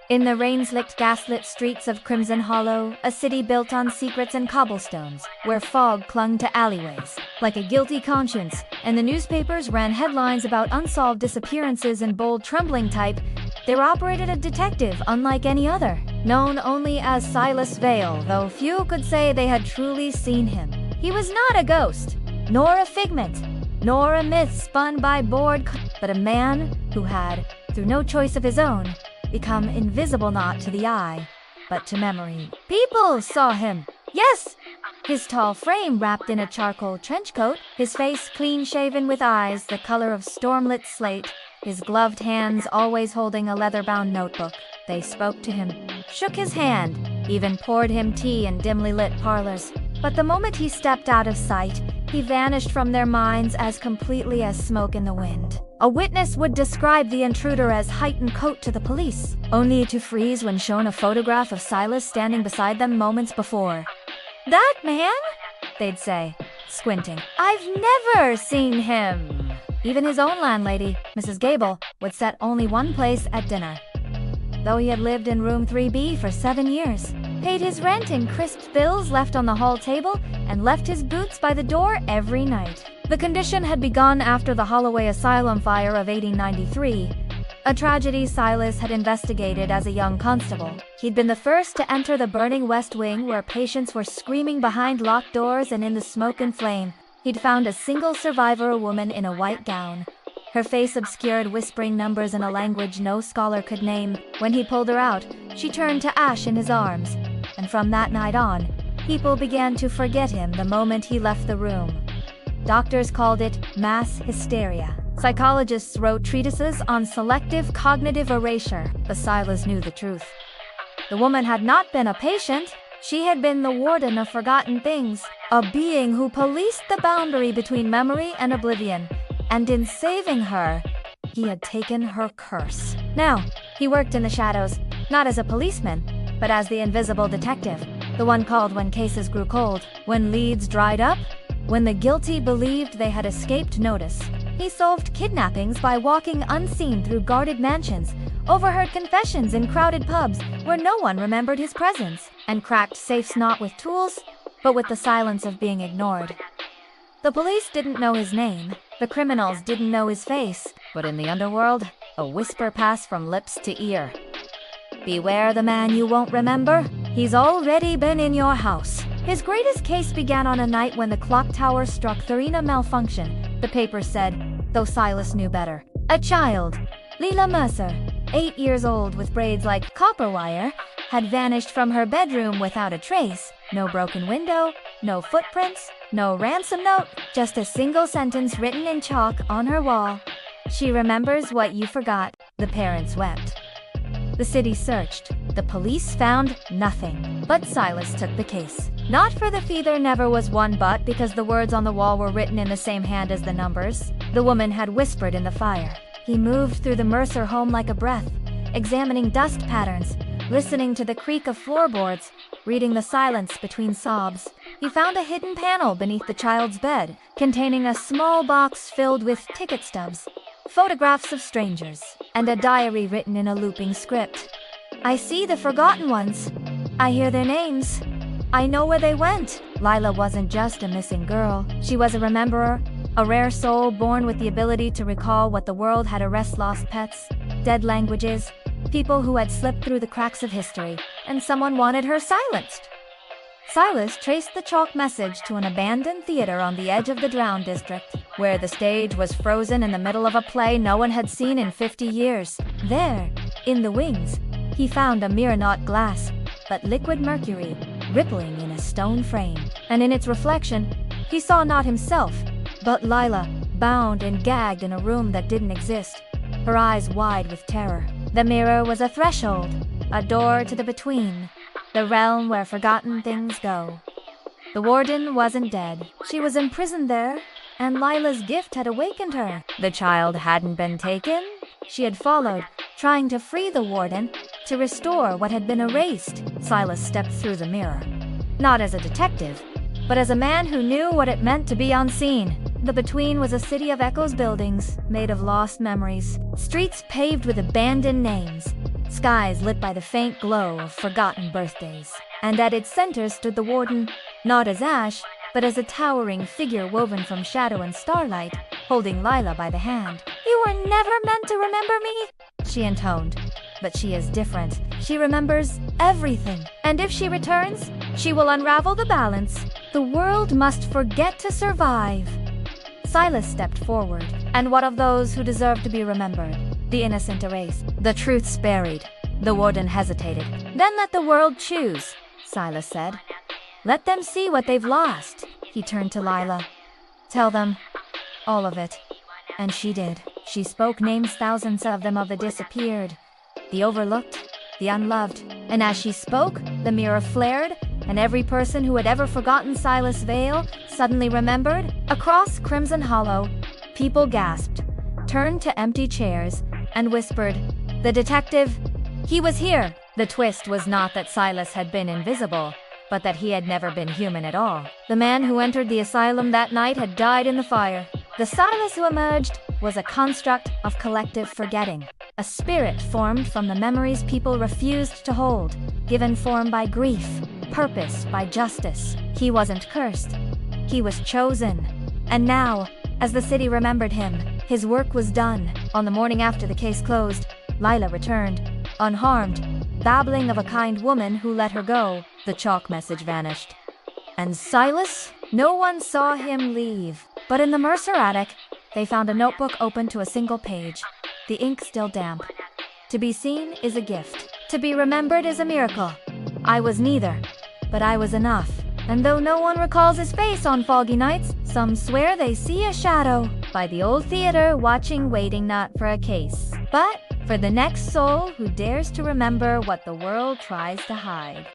In the rain-slicked gaslit streets of Crimson Hollow, a city built on secrets and cobblestones, where fog clung to alleyways, like a guilty conscience, and the newspapers ran headlines about unsolved disappearances in bold, trembling type, there operated a detective unlike any other, known only as Silas Vale, though few could say they had truly seen him. He was not a ghost, nor a figment, nor a myth spun by bored, but a man who had, through no choice of his own, become invisible not to the eye, but to memory. People saw him, yes! His tall frame wrapped in a charcoal trench coat, his face clean-shaven with eyes the color of stormlit slate, his gloved hands always holding a leather-bound notebook. They spoke to him, shook his hand, even poured him tea in dimly lit parlors. But the moment he stepped out of sight, he vanished from their minds as completely as smoke in the wind. A witness would describe the intruder as heightened coat to the police, only to freeze when shown a photograph of Silas standing beside them moments before. "That man?" they'd say, squinting. "I've never seen him." Even his own landlady, Mrs. Gable, would set only one place at dinner, though he had lived in room 3B for 7 years, paid his rent in crisp bills left on the hall table, and left his boots by the door every night. The condition had begun after the Holloway Asylum fire of 1893, a tragedy Silas had investigated as a young constable. He'd been the first to enter the burning West Wing where patients were screaming behind locked doors and in the smoke and flame. He'd found a single survivor, a woman in a white gown, her face obscured, whispering numbers in a language no scholar could name. When he pulled her out, she turned to ash in his arms, and from that night on, people began to forget him the moment he left the room. Doctors called it mass hysteria. Psychologists wrote treatises on selective cognitive erasure, but Silas knew the truth. The woman had not been a patient. She had been the Warden of Forgotten Things, a being who policed the boundary between memory and oblivion. And in saving her, he had taken her curse. Now, he worked in the shadows, not as a policeman, but as the invisible detective, the one called when cases grew cold, when leads dried up, when the guilty believed they had escaped notice. He solved kidnappings by walking unseen through guarded mansions, overheard confessions in crowded pubs where no one remembered his presence, and cracked safes not with tools, but with the silence of being ignored. The police didn't know his name, the criminals didn't know his face, but in the underworld, a whisper passed from lips to ear. "Beware the man you won't remember. He's already been in your house." His greatest case began on a night when the clock tower struck Thurina malfunction, the paper said, though Silas knew better. A child, Lila Mercer, 8 years old with braids like copper wire, had vanished from her bedroom without a trace. No broken window, no footprints, no ransom note, just a single sentence written in chalk on her wall. "She remembers what you forgot," the parents wept. The city searched. The police found nothing. But Silas took the case. Not for the fee, there never was one, but because the words on the wall were written in the same hand as the numbers the woman had whispered in the fire. He moved through the Mercer home like a breath, examining dust patterns, listening to the creak of floorboards, reading the silence between sobs. He found a hidden panel beneath the child's bed, containing a small box filled with ticket stubs, photographs of strangers, and a diary written in a looping script. "I see the forgotten ones. I hear their names. I know where they went." Lila wasn't just a missing girl. She was a rememberer, a rare soul born with the ability to recall what the world had erased: lost pets, dead languages, people who had slipped through the cracks of history, and someone wanted her silenced. Silas traced the chalk message to an abandoned theater on the edge of the Drown district, where the stage was frozen in the middle of a play no one had seen in 50 years. There, in the wings, he found a mirror, not glass, but liquid mercury, rippling in a stone frame. And in its reflection, he saw not himself, but Lila, bound and gagged in a room that didn't exist, her eyes wide with terror. The mirror was a threshold, a door to the between, the realm where forgotten things go. The warden wasn't dead. She was imprisoned there, and Lila's gift had awakened her. The child hadn't been taken. She had followed, trying to free the warden, to restore what had been erased. Silas stepped through the mirror, not as a detective, but as a man who knew what it meant to be unseen. The between was a city of echoes, buildings made of lost memories, streets paved with abandoned names, skies lit by the faint glow of forgotten birthdays. And at its center stood the warden, not as Ash, but as a towering figure woven from shadow and starlight, holding Lila by the hand. "You were never meant to remember me," she intoned. "But she is different. She remembers everything. And if she returns, she will unravel the balance. The world must forget to survive." Silas stepped forward. "And what of those who deserve to be remembered? The innocent erased, the truths buried." The warden hesitated. "Then let the world choose," Silas said. "Let them see what they've lost." He turned to Lila. "Tell them all of it." And she did. She spoke names, thousands of them, of the disappeared, the overlooked, the unloved. And as she spoke, the mirror flared, and every person who had ever forgotten Silas Vale suddenly remembered. Across Crimson Hollow, people gasped, turned to empty chairs, and whispered, "The detective, he was here." The twist was not that Silas had been invisible, but that he had never been human at all. The man who entered the asylum that night had died in the fire. The Silas who emerged was a construct of collective forgetting, a spirit formed from the memories people refused to hold, given form by grief, purpose by justice. He wasn't cursed. He was chosen. And now, as the city remembered him, his work was done. On the morning after the case closed, Lila returned, unharmed, babbling of a kind woman who let her go. The chalk message vanished. And Silas? No one saw him leave. But in the Mercer attic, they found a notebook open to a single page, the ink still damp. To be seen is a gift. To be remembered is a miracle. I was neither, but I was enough. And though no one recalls his face on foggy nights, some swear they see a shadow by the old theater, watching, waiting not for a case, but for the next soul who dares to remember what the world tries to hide.